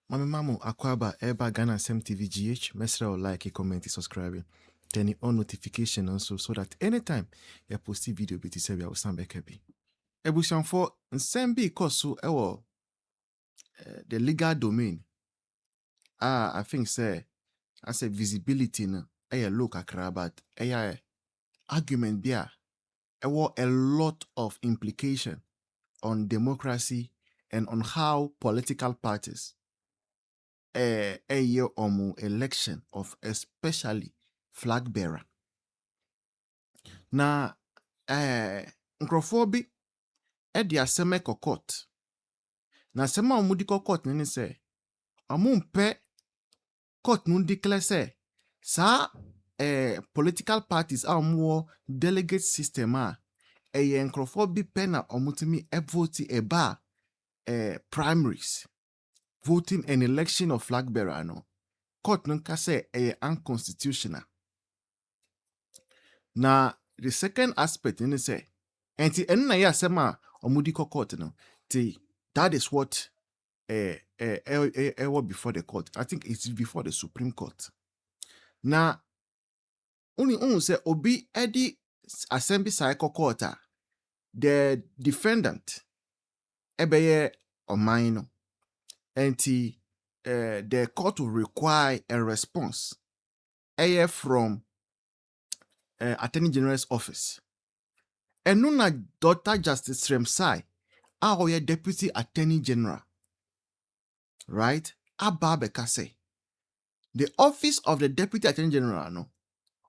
Mami mamu akwaba eba Ghana Sem TV GH. Mesra or like, comment, subscribe. Turn on notification also so that anytime you post video biti se we will stand back happy. Ebusian for nsembi kosu ewo the legal domain. I think say as a visibility na look akra but argument bia ewo a lot of implication on democracy and on how political parties a year election of especially flag bearer. Na nkrofo bi de asɛm kɔ court. Na asɛm a wɔde kɔ court ne sɛ ɔmo mpɛ court no declare sɛ saa political parties a ɔmo delegate system a ɛyɛ nkrofo bi pɛ na ɔmo tumi vote ɛba primaries voting an election of flag bearer no court no nka sɛ ɛyɛ unconstitutional. Na the second aspect ne say enti ɛno na yɛ asɛm a ɔmo di kɔ court no ti that is what before the court. I think it's before the Supreme Court. Na unu say obi edi assembly side court a the defendant ebeye ɔman no enti the court will require a response from Attorney General's office. Ɛno na Dr. Justice Remsai a ɔyɛ Deputy Attorney General, right? Aba bɛka sɛ the office of the Deputy Attorney General no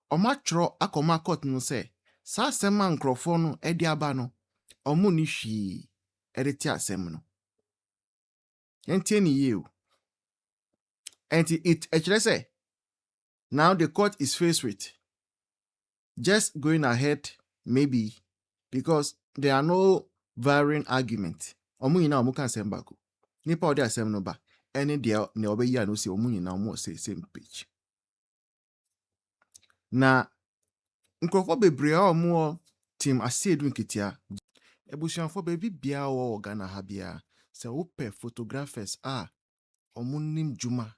ɔma twerɛ akɔma court no sɛ saa asɛm a nkrɔfoɔ no ɛde aba no ɔmo ni hwii ɛde te asɛm no. Ɛntie ne yie o. Ɛnti it ɛkyerɛ sɛ now the court is faced with just going ahead maybe because there are no varying argument. Omu nyina omu kan asɛm baako. Nipa ɔde asɛm no ba ɛne deɛ ne ɔbɛyi ano sɛ omu nyina omu say same page. Na nkrɔfo bebree a omu team Asiedu Nketiah ebusuafo baby bia wɔ Ghana ha bia sɛ wopɛ photographers a omu nim dwuma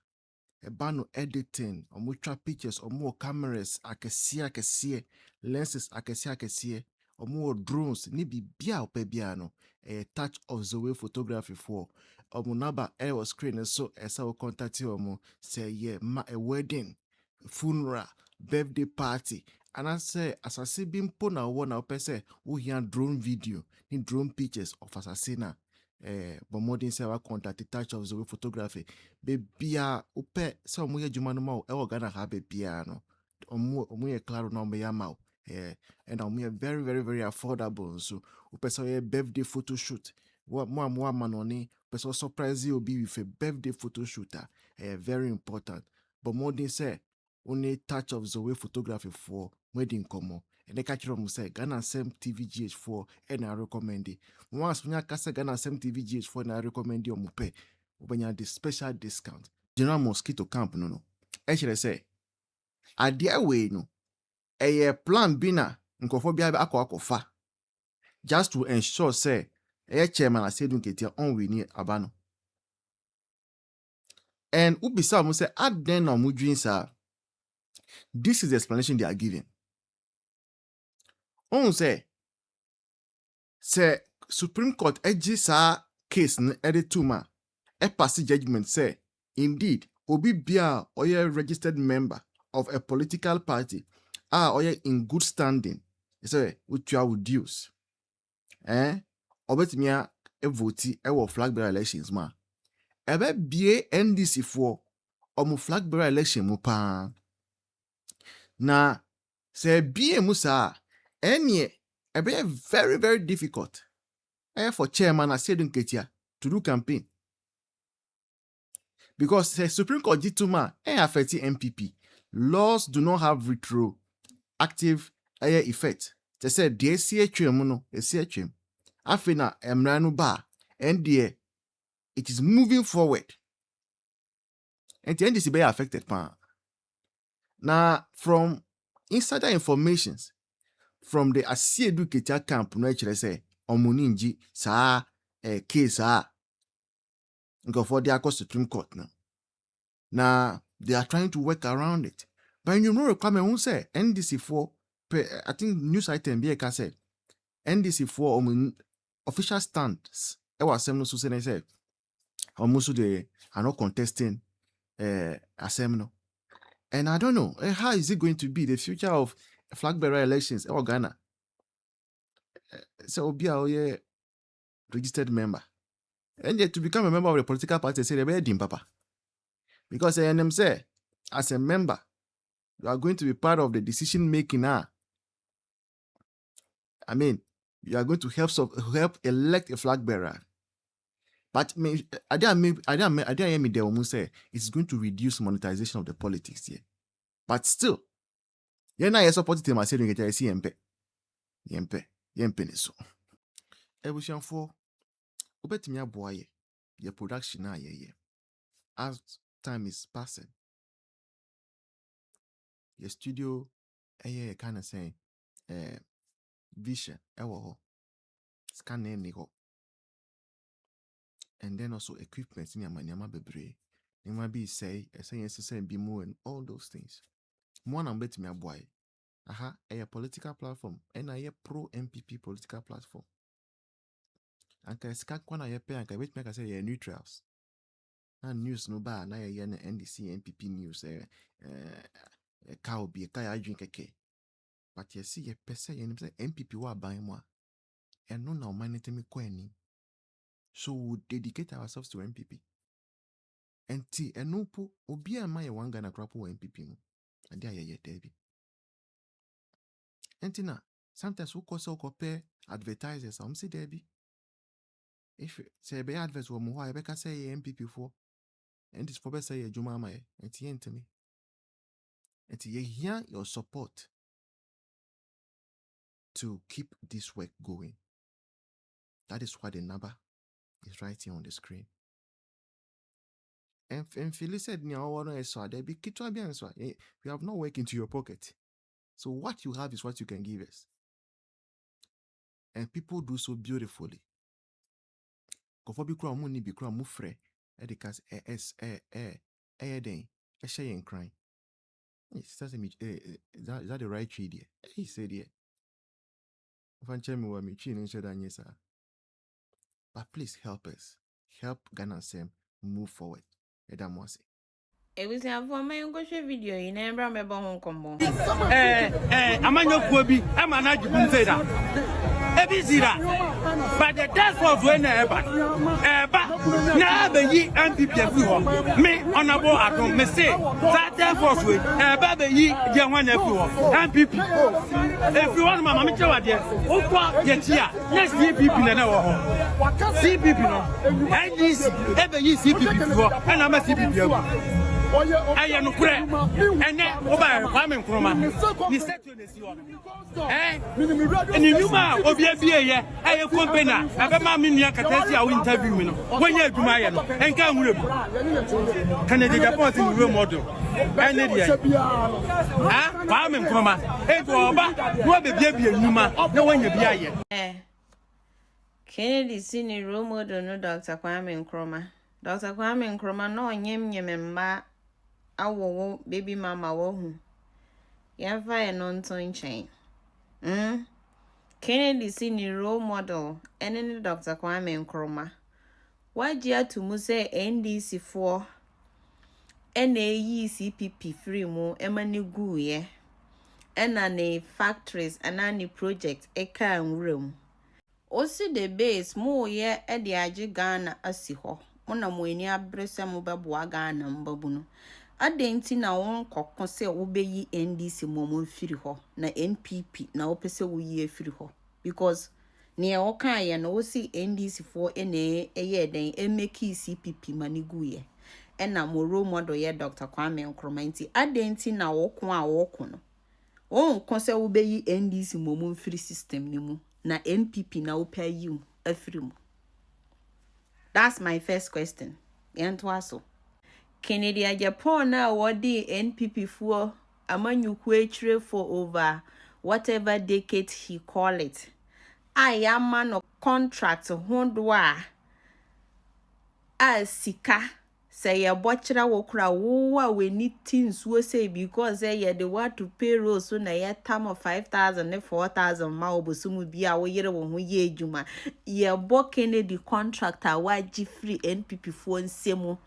ɛba no editing omu twa pictures omu cameras akɛseɛ lenses akɛseɛ omu drones ni bibia opɛ bia no touch of the way photography for omu number was screen so ɛsɛ wo contact omu say yeah a wedding funeral birthday party and I say asase bi mpo na wo na opɛ sɛ wo hia drone video ni drone pictures of asase na but modern say wa contact touch of the way photography bebia opɛ sɛ omu yɛ dwuma no ma wo Ghana ha bebia no omu yɛ claro na omu yɛ ma wo and omu yɛ very very very affordable so opɛ sɛ yɛ birthday photo shoot mo manoni person surprise you be with a birthday photo shooter very important but modern say only touch of the way photography for wedding komo and the catch room say Ghana Sem TV GH4 and I recommend it once when you say Ghana Sem TV GH4 and I recommend you mupe when you the special discount general mosquito camp no actually say idea way no a plan bina nkofo bia akwa just to ensure say chairman Asiedu Nketiah on we ni abano and ubisa mo say add then no mudwin sa. This is the explanation they are giving. On say Supreme Court edges sa case n edit to ma pass judgment say indeed obi bia or registered member of a political party or in good standing say which you would use obetimia vote flag bearer elections ma ebe bie NDC for flag bearer election mo pa. Na se bie musa enye ebe very very difficult for chairman Asiedu Nketiah to do campaign because the Supreme Court dituma affect MPP laws do not have retroactive effect. They said the CHM no CHM afina emranu ba and it is moving forward and the NDC be affected pa. Now, from insider informations from the Asiedu Nketiah camp, no actually say omuninji sa case for the Supreme Court now. Now they are trying to work around it. But you know, requirement who say NDC for I think news item be a say NDC for official stands. I was saying so say almost they are not contesting assembly. And I don't know how is it going to be the future of flag bearer elections or Ghana. So be a registered member. And yet to become a member of the political party, say they're dim papa. Because them say, as a member, you are going to be part of the decision making now. I mean, you are going to help elect a flag bearer. But I didn't hear me there almost say it's going to reduce monetization of the politics here. But still, you're not support them. I said you get a yempe so. Evolution for obetimi aboye your production na ye. As time is passing, your studio kind of saying vision scanning nigo. And then also equipment in your manyama bebre. It might be say be more and all those things. One and bet me a boy. A political platform and a pro MPP political platform. And I scan one I pay and I wait make I say neutrals. And news no bar na NDC MPP news cow be a kaya drink a K. But you see a pesa MPP wa buy more. And no now manage me quening. So we dedicate ourselves to MPP. And T and no po obi a my one Ghana crop MPP. And there ye Debbie. And Tina, sometimes we compare advertisers. I'm say Debbie. If say be adverts or more, I better say MPP for. And this for better say Juma my and T to me. And T hear your support to keep this work going. That is why the number is right here on the screen. And Phyllis said, we have not worked into your pocket. So what you have is what you can give us. And people do so beautifully. Kofobi kura mu ni bi kura mu frɛ e de kas is den e share yen crying. Is that the right tree there? He said yeah. Fan chemi wa mi chi no share dan yesa. But please help us. Help Ghana Sem move forward. Edamwase. For my video, you never remember home combo. Amanyo Kobi, I'm an Ajibun Zeda. Ebizira. But the death was when ever. Now the ye MPP everyone. Me honorable at home, me say that death was with Baba ye Yawan everyone. MPP. If you want Mamma Mitchell, dear, Opa Yetia, let's see people in our see people. And this ever ye see people, and I'm a CPP. I am no and then over farming from and you ma obia I am company aba ma me nua katasi a interview me no when you do my and can we can they Japan in real model and farming from e go oba no be bia nyuma na when you bia Kennedy senior role model no Dr. Kwame Nkrumah. Dr. Kwame Nkrumah no nyem mma awo baby mama wo hu. Yamfa e no nton chain. Kennedy senior role model ene Dr. Kwame Nkrumah. Wajia to mu say NDC for NAE CPP free mu emani gu ye. Ena ne factories anani project eka nwrem. Osi the base mo ye e de age Ghana asi ho. Mona mo ani abrese mo beboa Ghana mbabu no. Adenti na won kokko se wo beyi NDC momon firi ho na NPP na wo pese wo yi firi ho because ne e wo kan ye no wo si NDC for ene eye den emeki CPP manigu ye ena mo role model ye Dr. Kwame Nkrumah nti adenti na wo ko a wo ko no won ko se wo beyi NDC momon firi system ni mu na NPP na wo pa yi mu afiri mu. That's my first question. Ento aso Kennedy Japan na wodi NPP for amanyuku echire for over whatever decade he call it. I am man of contract hondwa a sika say ya bochra wokra wo we need things we say because ye the want to payroll so na ye time of 5,000 and 4,000 ma obosumu bia wo yere wo ho ye adwuma ye bo Kennedy contractor wa gi free NPP fo nsemu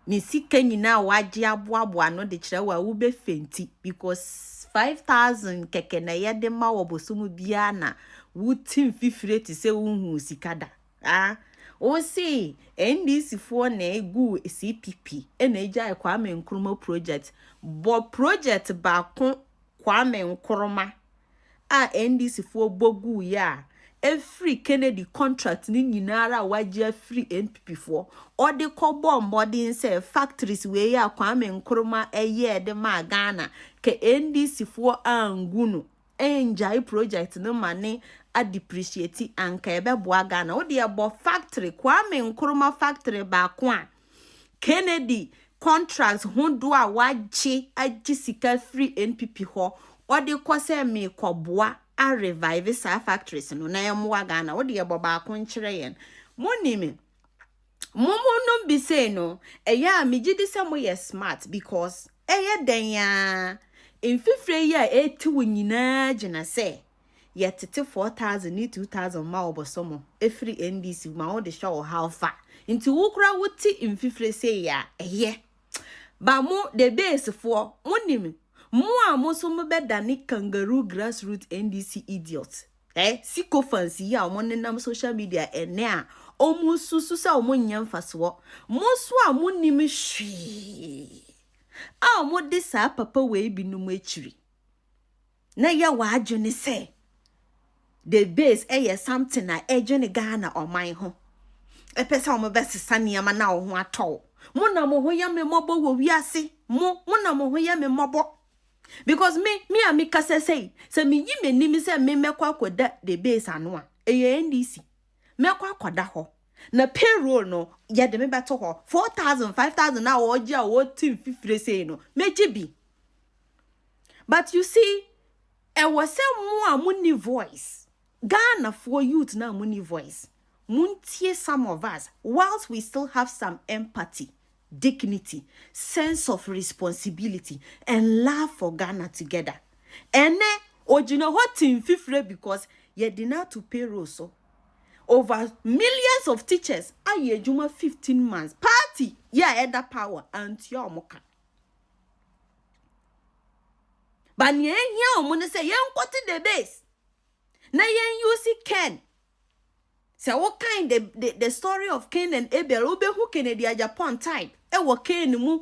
ni sika nyina wa gi aboabo no de kire wa wo be fenti because 5,000 keke na ye de ma obosumu bia na wo tim fifire ti se wo hu sika da o see NDC for na egu CPP ena eja Kwame Nkrumah project but project ba ko Kwame Nkrumah a NDC for bogu ya every Kennedy contract ni nyinara waje free NPP for or the kobo modern say factories we ya Kwame Nkrumah eye de ma Ghana ke NDC for angunu enjai project no money a depreciate anka ebe boa Ghana o de abo factory Kwame Nkrumah factory ba ko a Kennedy contracts hundu a waje agi sika free NPP ho o de kwose me koboa a revive sa factories no na yemwa Ghana o de abo ba ko nkire yen monimi no be say no eya me gidi se mo ye smart because eye den ya infifre ya eti wonyina gina se yetete 4,000 ni 2,000 ma obosomo every NDC ma o de show how far into wukra wuti infifre say ya ba mo the base for monim mo amoso mo beda ni kangaroo grassroots NDC idiot siko fancy ya mo nenam social media ene a omu susu sa omu nyamfaso mo so a monim hwi a mo de sa papa we bi no mo akiri na ya wa adwene say the base something na ejene Ghana or my home. A person mo best sani ama na ho ato. Mo na mo ho ya me mobo wo wiase. Mo na mo ho ya me mobo. Because me amika say me yi me nimi say me mekwa akoda the base ano a. Eye NDC. Mekwa akoda ho. Na payroll no ya de me beto ho 4,000 5,000 na wo gi a wo team fifire say no. Meji bi. But you see, e was say mo amuni voice. Ghana for youth now money voice. Muntie some of us, whilst we still have some empathy, dignity, sense of responsibility, and love for Ghana together. And then, ojino hot in fifre because ye did not to payroll so. Over millions of teachers are ye juma 15 months. Party, yeah, either power and your moka. But ye here, say, ye the base. Na yen use Ken. So what kind the story of Cain and Abel ube who Kennedy a Japan type. E wo Cain mu.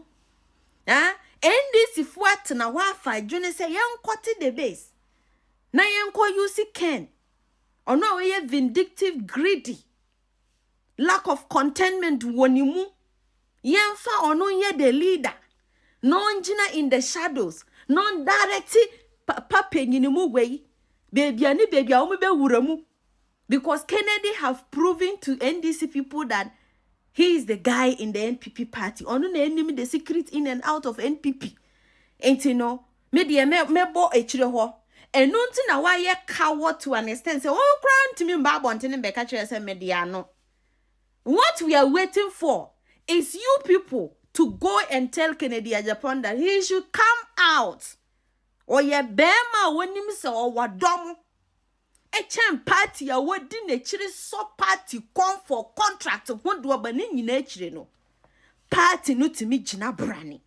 NDC fuat na wafa june say yen kwati the base. Na yen ko use Ken. Ono we vindictive, greedy. Lack of contentment wonimu. Yen fa ono ye the leader. Non jina in the shadows. Non directly papa nyinimu way. Baby be wuramu. Because Kennedy have proven to NDC people that he is the guy in the NPP party. Onu na enemy the secret in and out of NPP. And you know, me bo echire ho. And nunti na wa ye coward to an extent. Say, oh, grant me mbabo ntini mbeka chere se media no. What we are waiting for is you people to go and tell Kennedy Japan that he should come out. Or ye bema wonim se o wadom. Echem party a wadi ne chiri so party come for contract wondu abani nyina chiri no. Party no timi jina brani.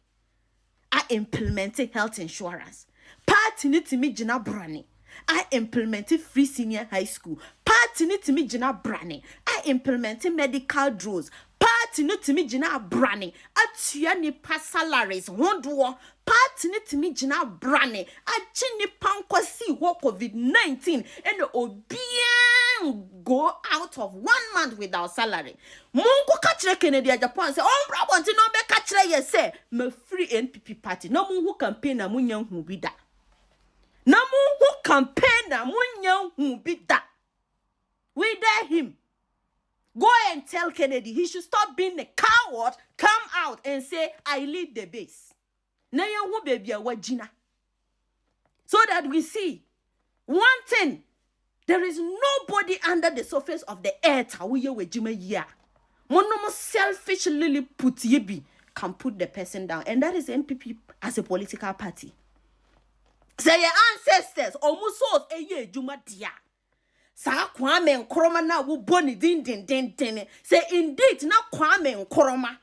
I implemented health insurance. Party no timi jina brani. I implemented free senior high school. Party no timi jina brani. I implemented medical draws. Party no timi jina brani. Atua ni pa salaries wondu. Party ni timi jina brani. Achi ni pankwasi wo COVID-19 and obien go out of 1 month without salary. Mungu kachire Kennedy Japan say on brabon ti no be kachire ye say me free NPP party. No mungu campaign na munya hu bi da. Na mungu campaign na munya hu bi da. We dare him. Go and tell Kennedy he should stop being a coward. Come out and say I lead the base. Na yen baby wajina. So that we see one thing, there is nobody under the surface of the earth. Mono selfish Lilliput yibi can put the person down. And that is NPP as a political party. Say your ancestors almost souls a year Juma dia. Sa Kwame Nkrumah na wo boni din. Say indeed na Kwame Nkrumah.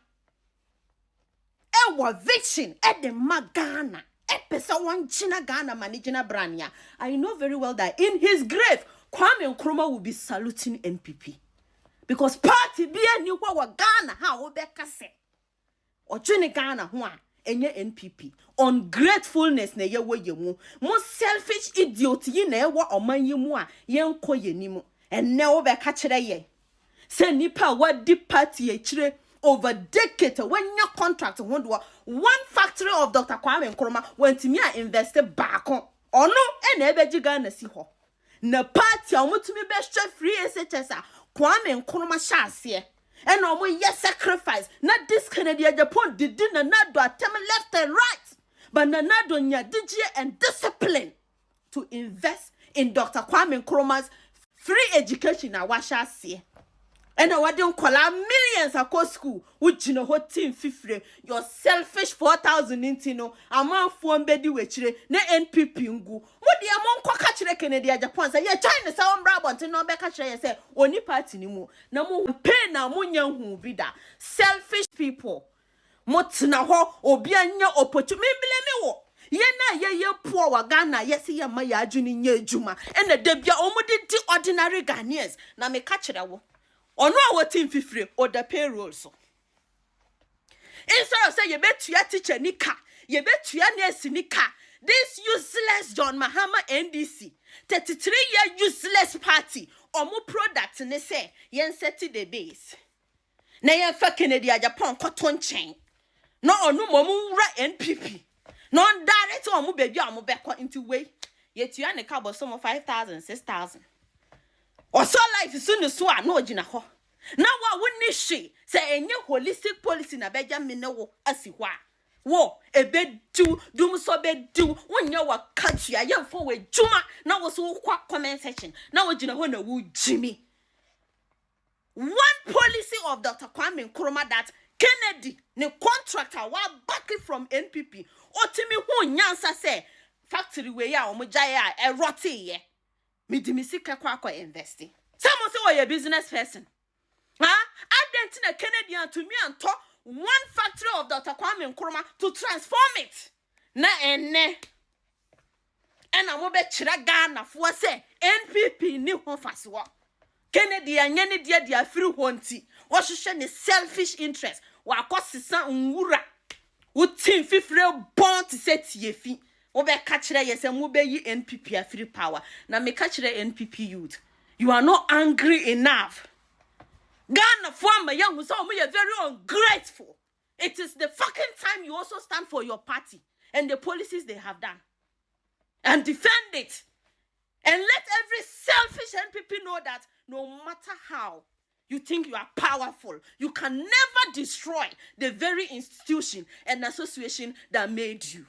Ewa vision at the Magana. Epesa one China Ghana managina brania. I know very well that in his grave, Kwame Nkrumah will be saluting NPP. Because party be a new Ghana ha obeka se. Or China Ghana hua enye NPP. Ungratefulness na ye wo yemu. Mo selfish idiot yi na ewa oman yemu a yen ko yenimu. And na obeka kire ye. Se nipa wa di party e kire over decade when your contract one factory of Dr. Kwame Nkrumah went to me and invested back on. Or no, and ever Ghana see ho. Na party to me best free SHS Kwame Nkrumah shas and no more yes sacrifice. Not this Canadian Japan did not do attempt left and right, but na do nya DJ and discipline to invest in Dr. Kwame Nkrumah's free education. I wash us here. And I don't call out millions across school, which you know what team fifre, your selfish 4,000 intino, a man for bedi wechire, ne NPP ngu. What the among kwakachire Canada Japan say, yeah, China sound brabant and no bekachire say, only party ni mo, na mo pay na mo nyanhu vida. Selfish people. Motina ho, obianya opportunity, me wo. Ye poor Ghana, yes, ye my ajuni nye juma, and the debia omudi di ordinary Ghanaians, na me kachira wo. Or no our team fifre or the payroll so. Instead of say you bet your teacher nika, you bet your nurse nika. This useless John Mahama NDC, 33-year useless party, or more products ne say, yen seti the base. Na yen fa Canada Japan cotton chain. No or no momu NPP. No direct or mu baby or mu back into way. Yet you are a cabo some of 5,000, 6,000. Or so life is soon as so I know Jina ho. Now what wouldn't she say a new holistic policy na beja mino asiwa. Wo a bed do doom so bed do when you were country a young forward juma now was all quack comment section. Now Jina Hona would Jimmy. One policy of Dr. Kwame Nkrumah that Kennedy ne contractor while backing from NPP or Timmy who nyansa say factory way ya omujaya a roti ye. Midimisika kwako investing. Someone say you're a business person. I Canadian to me and talk one factory of Dr. Kwame Nkrumah to transform it. Na ene. And I'm be chira Ghana for say NPP ni ho faswa. Kennedy and yeni dia free honti. What should the selfish interest? Wa kosisa nwura. Utin fifre born to set yefi. Obe kachire yese mu be yi NPP a free power. Na me kachire NPP youth. You are not angry enough. Ghana former young who saw me are very ungrateful. It is the fucking time you also stand for your party and the policies they have done. And defend it. And let every selfish NPP know that no matter how you think you are powerful, you can never destroy the very institution and association that made you.